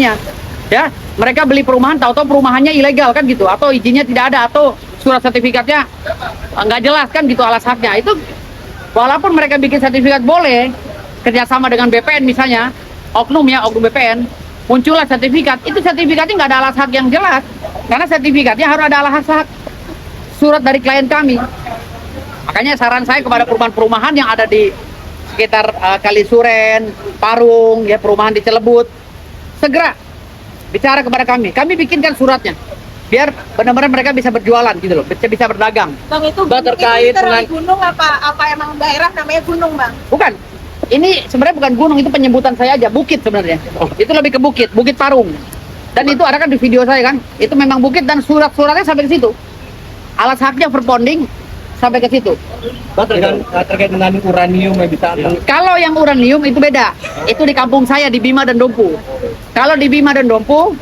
izinnya. Ya, mereka beli perumahan, tahu-tahu perumahannya ilegal kan gitu, atau izinnya tidak ada, atau surat sertifikatnya nggak jelas kan gitu alas haknya. Itu walaupun mereka bikin sertifikat boleh, kerjasama dengan BPN misalnya, oknum BPN, muncullah sertifikat, itu sertifikatnya nggak ada alas hak yang jelas, karena sertifikatnya harus ada alas hak surat dari klien kami. Makanya saran saya kepada perumahan-perumahan yang ada di sekitar Kalisuren, Parung, ya perumahan di Celebut, segera bicara kepada kami bikinkan suratnya, biar benar-benar mereka bisa berjualan gitu loh, bisa berdagang. Bang, itu terkait dengan gunung apa emang daerah namanya gunung, Bang? Bukan. Ini sebenarnya bukan gunung, itu penyebutan saya aja, bukit sebenarnya. Itu lebih ke Bukit Parung. Dan itu ada kan di video saya kan, itu memang bukit dan surat-suratnya sampai ke situ. Alas haknya verbonding sampai ke situ. Terkait dengan uranium yang bisa. Kalau yang uranium itu beda. Itu di kampung saya di Bima dan Dompu. Kalau di Bima dan Dompu,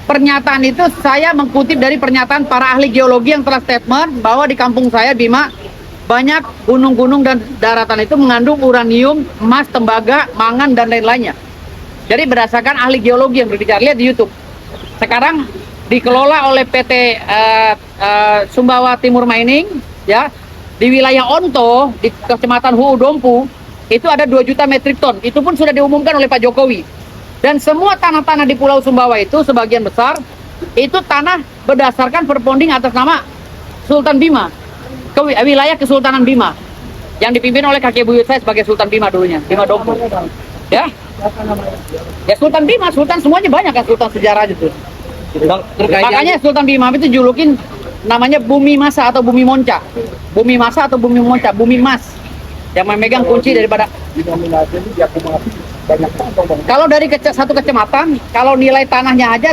pernyataan itu saya mengutip dari pernyataan para ahli geologi yang telah statement bahwa di kampung saya Bima banyak gunung-gunung dan daratan itu mengandung uranium, emas, tembaga, mangan dan lain-lainnya. Jadi berdasarkan ahli geologi yang berbicara, lihat di YouTube. Sekarang dikelola oleh PT Sumbawa Timur Mining, ya, di wilayah Onto di Kecamatan Huu Dompu itu ada 2 juta metrik ton. Itu pun sudah diumumkan oleh Pak Jokowi. Dan semua tanah-tanah di Pulau Sumbawa itu sebagian besar itu tanah berdasarkan verbonding atas nama Sultan Bima, ke wilayah Kesultanan Bima yang dipimpin oleh kakek buyut saya sebagai Sultan Bima dulunya, Bima Dompu. Ya, ya Sultan Bima, Sultan semuanya banyak kan, Sultan sejarah gitu. Makanya Sultan Bima itu julukin namanya Bumi Masa atau Bumi Monca. Bumi Masa atau Bumi Monca, Bumi Mas, yang memegang kunci daripada. Kalau dari satu kecamatan, kalau nilai tanahnya aja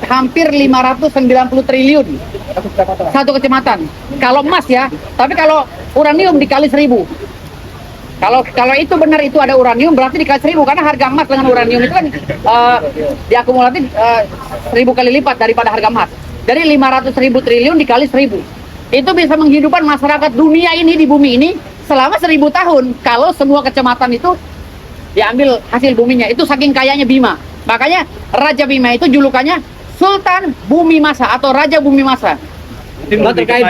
hampir 590 triliun satu kecamatan. Kalau emas ya, tapi kalau uranium dikali 1000. Kalau itu benar itu ada uranium, berarti dikali 1000, karena harga emas dengan uranium itu kan diakumulatif 1000 kali lipat daripada harga emas. Jadi 500.000 triliun dikali 1000. Itu bisa menghidupkan masyarakat dunia ini di bumi ini selama 1000 tahun. Kalau semua kecamatan itu diambil hasil buminya, itu saking kayanya Bima. Makanya Raja Bima itu julukannya Sultan Bumi Masa atau Raja Bumi Masa. Terkait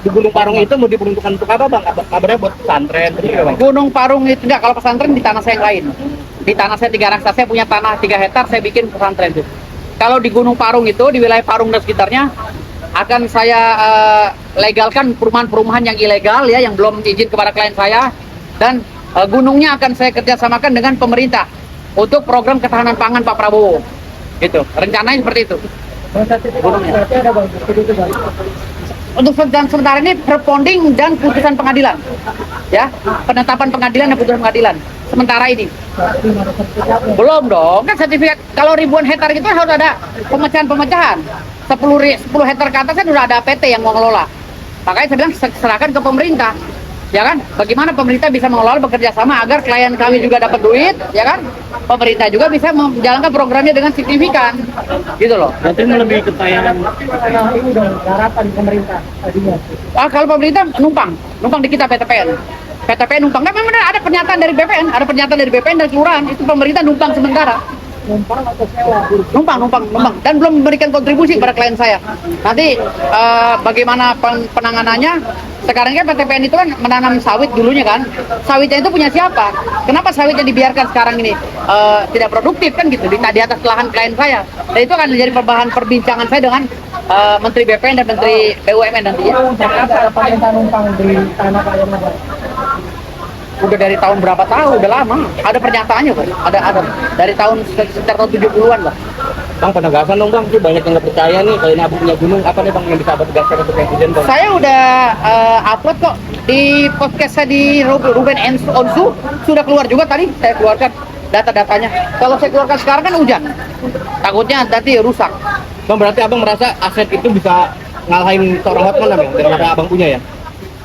di Gunung Parung itu mau diperuntukkan untuk apa, Bang? Kabarnya buat pesantren gitu, Bang? Gunung Parung itu enggak, kalau pesantren di tanah saya yang lain. Di tanah saya 3 raksasa, saya punya tanah 3 hektar, saya bikin pesantren itu. Kalau di Gunung Parung itu, di wilayah Parung dan sekitarnya, akan saya legalkan perumahan-perumahan yang ilegal ya, yang belum izin kepada klien saya, dan gunungnya akan saya kerjasamakan dengan pemerintah untuk program ketahanan pangan Pak Prabowo. Gitu, rencananya seperti itu. Gunungnya. Untuk sementara ini verbonding dan putusan pengadilan, ya, penetapan pengadilan dan putusan pengadilan. Sementara ini belum dong, kan sertifikat kalau ribuan hektar itu harus ada pemecahan-pemecahan. 10 hektar ke atas kan sudah ada PT yang mau ngelola. Makanya saya bilang serahkan ke pemerintah. Ya kan, bagaimana pemerintah bisa mengelola, bekerja sama agar klien kami juga dapat duit, ya kan, pemerintah juga bisa menjalankan programnya dengan signifikan, gitu loh. Nanti lebih ke tayangan Harapan pemerintah tadinya. Kalau pemerintah numpang di kita PTPN numpang. Kan memang ada pernyataan dari BPN, dan kelurahan, itu pemerintah numpang sementara. Numpang atau sewa? Numpang, dan belum memberikan kontribusi kepada klien saya. Nanti bagaimana penanganannya? Sekarang kan PTPN itu kan menanam sawit dulunya kan. Sawitnya itu punya siapa? Kenapa sawitnya dibiarkan sekarang ini tidak produktif kan gitu di atas lahan klien saya. Dan itu akan menjadi bahan perbincangan saya dengan Menteri BPN dan Menteri BUMN nanti ya. Apa pemerintah numpang di tanah klien? Udah dari tahun berapa tahun, udah lama. Ada pernyataannya kok. Ada dari tahun sekitar tahun 70-an lah. Bang, penegasan dong, Bang. Itu banyak yang nggak percaya nih kalau ini Abu punya gunung. Apa nih, Bang, yang bisa Abang tegaskan untuk presiden, Bang? Saya udah upload kok di podcast saya di Ruben Onsu, sudah keluar juga tadi. Saya keluarkan data-datanya. Kalau saya keluarkan sekarang kan hujan. Takutnya nanti rusak. Bang, berarti Abang merasa aset itu bisa ngalahin seorang Hotman, Bang? Dengan apa yang Abang punya ya?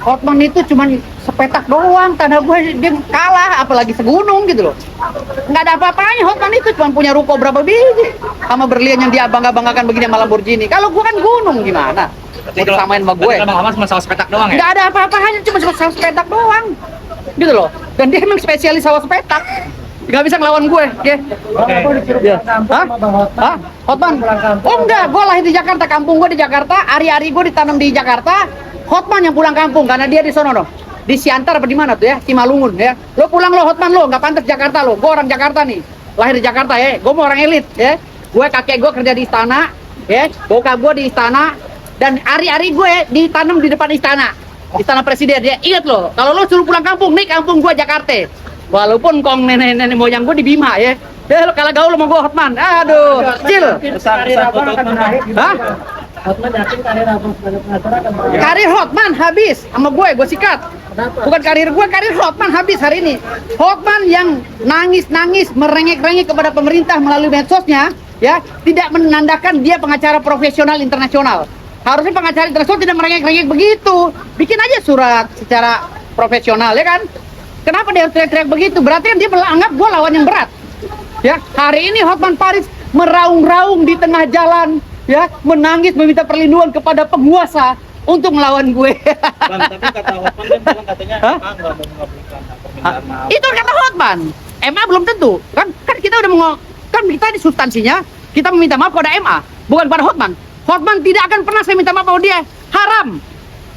Hotman itu cuman sepetak doang, tanah gue dia kalah, apalagi segunung gitu loh. Nggak ada apa-apanya. Hotman itu cuma punya ruko berapa biji sama berlian yang dia bangga-banggakan begini sama Lamborghini. Kalau gue kan gunung, gimana mau disamain sama gue? Bang Hamas masalah sepetak doang ya? Nggak ada apa-apanya, cuma sepetak doang gitu loh. Dan dia emang spesialis sawah sepetak nggak bisa ngelawan gue. Oke. Bang, aku disuruh Ya. pulang kampung Hah? sama Bang Hotman. Hah? Hotman? Pulang kampung. Oh enggak, gue lahir di Jakarta, kampung gue di Jakarta, ari-ari gue ditanam di Jakarta. Hotman yang pulang kampung karena dia di sono, no. Di Siantar apa di mana tuh ya? Simalungun ya. Lo pulang lo Hotman lo, nggak pantas Jakarta lo. Gue orang Jakarta nih, lahir di Jakarta ya. Gue mau orang elit ya. Gue kakek gue kerja di istana, ya. Bokap gue di istana, dan ari-ari gue ditanam di depan istana presiden ya. Ingat lo, kalau lo suruh pulang kampung, nih kampung gue Jakarta. Walaupun kong nenek moyang gue di Bima ya. Lo kalau gaul sama gue Hotman, aduh, kecil. Karir abang akan berakhir di Hah? mana? Hotman yakin karir abang sebagai pengacara akan berakhir. Karir Hotman habis sama gue sikat. Kenapa? Bukan karir gue, karir Hotman habis hari ini. Hotman yang nangis-nangis, merengek-rengek kepada pemerintah melalui medsosnya, ya, tidak menandakan dia pengacara profesional internasional. Harusnya pengacara internasional tidak merengek-rengek begitu. Bikin aja surat secara profesional, ya kan? Kenapa dia harus teriak-teriak begitu? Berarti kan dia menganggap gue lawan yang berat. Ya, hari ini Hotman Paris meraung-raung di tengah jalan, ya, menangis meminta perlindungan kepada penguasa untuk melawan gue. Bang, tapi kata Hotman kan bilang katanya Hah? nggak mau mengabulkan permintaan maaf. Itu kata Hotman. MA belum tentu. Kan kita udah kan kita di substansinya kita meminta maaf kepada MA, bukan pada Hotman. Hotman tidak akan pernah saya minta maaf kepada dia. Haram.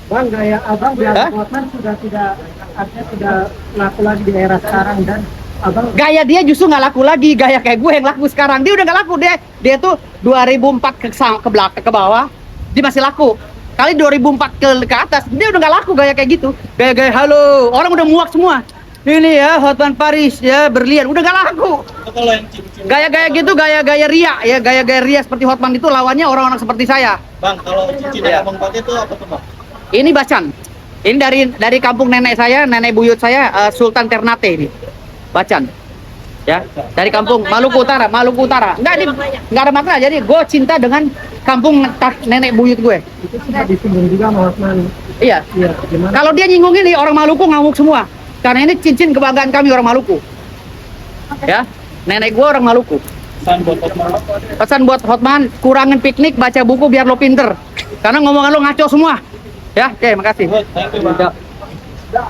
Bang, gaya abang biar Hah? Hotman sudah tidak, artinya sudah laku lagi di era sekarang, dan abang Gaya dia justru nggak laku lagi. Gaya kayak gue yang laku sekarang. Dia udah nggak laku. Dia tuh 2004 ke belakang ke bawah, dia masih laku. Kali 2004 ke atas, dia udah nggak laku gaya kayak gitu. Gaya-gaya halo, orang udah muak semua. Ini ya Hotman Paris ya berlian, udah nggak laku. Itu kalau yang cincin. Gaya-gaya gitu, gaya-gaya ria ya, gaya-gaya ria seperti Hotman itu lawannya orang-orang seperti saya. Bang, kalau cincin yang abang pakai itu apa tuh bang? Ini Bacan. Ini dari kampung nenek saya, nenek buyut saya Sultan Ternate ini. Bacan. Ya, dari kampung Maluku Utara, Maluku Utara. Enggak ada makna. Jadi gue cinta dengan kampung nenek buyut gue. itu sudah disinggung juga sama Hotman. Iya. Iya, gimana? Kalau dia nyinggung ini orang Maluku ngamuk semua. Karena ini cincin kebanggaan kami orang Maluku. Ya, nenek gue orang Maluku. Pesan buat Hotman. Pesan buat Hotman, kurangin piknik, baca buku biar lo pinter. Karena ngomongan lo ngaco semua. Ya, oke, makasih. Thank you bang. Ya.